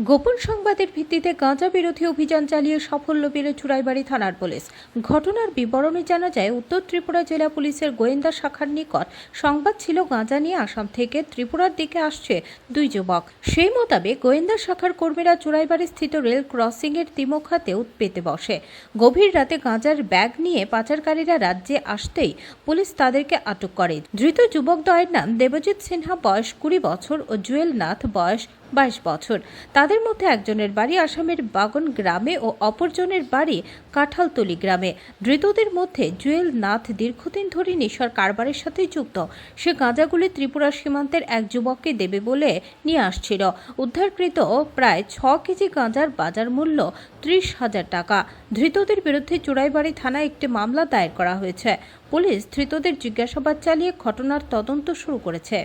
গোপন সংবাদের ভিত্তিতে গাঁজা বিরোধী অভিযান চালিয়ে সাফল্য পেল চুরাইবাড়ি থানার পুলিশ। ঘটনার বিবরণে জানা যায়, উত্তর ত্রিপুরা জেলা পুলিশের গোয়েন্দা শাখার নিকট সংবাদ ছিল গাঁজা নিয়ে আসাম থেকে ত্রিপুরার দিকে আসছে দুই যুবক। সেই মোতাবেক গোয়েন্দা শাখার কর্মীরা চুরাইবাড়ি স্থিত রেল ক্রসিংয়ের তিমোখাতে পেতে বসে। গভীর রাতে গাঁজার ব্যাগ নিয়ে পাচারকারীরা রাজ্যে আসতেই পুলিশ তাদেরকে আটক করে। ধৃত যুবকদ্বয়ের নাম দেবজিৎ সিনহা, বয়স 20 বছর ও জুয়েল নাথ, বয়স 22 বছর। তাদের মধ্যে একজনের বাড়ি আসামের বাগন গ্রামে ও অপরজনের বাড়ি কাঁঠালতলি গ্রামে। ধৃতদের মধ্যে জুয়েল নাথ দীর্ঘদিন ধরে নেশার কারবারের সাথে যুক্ত। সে গাঁজাগুলি ত্রিপুরা সীমান্তের এক যুবককে দেবে বলে নিয়ে আসছিল। উদ্ধারকৃত প্রায় 6 কেজি গাঁজার বাজার মূল্য 30,000 টাকা। ধৃতদের বিরুদ্ধে চুরাইবাড়ি থানায় একটি মামলা দায়ের করা হয়েছে। পুলিশ ধৃতদের জিজ্ঞাসাবাদ চালিয়ে ঘটনার তদন্ত শুরু করেছে।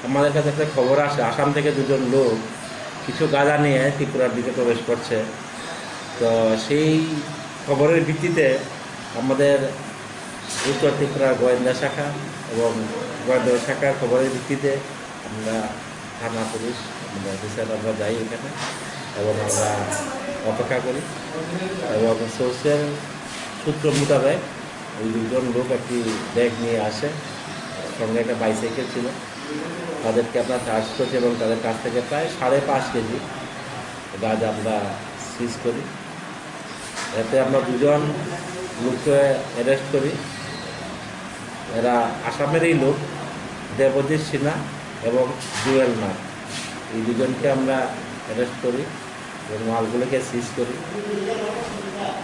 আমাদের কাছে একটা খবর আসে, আসাম থেকে দুজন লোক কিছু গাঁজা নিয়ে ত্রিপুরার দিকে প্রবেশ করছে। তো সেই খবরের ভিত্তিতে আমাদের উত্তর ত্রিপুরার গোয়েন্দা শাখা এবং গোয়েন্দা শাখার খবরের ভিত্তিতে আমরা থানা পুলিশ আমরা যাই এখানে এবং আমরা অপেক্ষা করি এবং সোর্সের সূত্র মোতাবেক ওই দুজন লোক একটি ব্যাগ নিয়ে আসে, সঙ্গে একটা বাইসাইকেল ছিল। তাদেরকে আমরা চার্জ করছি এবং তাদের কাছ থেকে প্রায় 5.5 কেজি গাঁজা আমরা সিজ করি। এতে আমরা দুজন লোককে অ্যারেস্ট করি। এরা আসামেরই লোক, দেবজিৎ সিনহা এবং জুয়েল নাথ। এই দুজনকে আমরা অ্যারেস্ট করি এবং মালগুলোকে সিজ করি।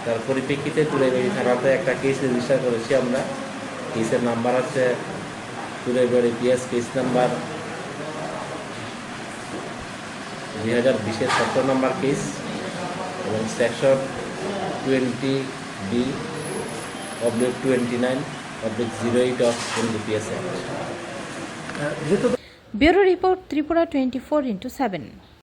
তার পরিপ্রেক্ষিতে চুরাইবাড়ি থানাতে একটা কেস রেজিস্টার করেছি আমরা। কেসের নাম্বার আছে চুরাইবাড়ি পিএস কেস নাম্বার 2020-এর 17 নম্বর কেস এবং section 20B/29/08 of NDPS act. Bureau report, Tripura 24/7।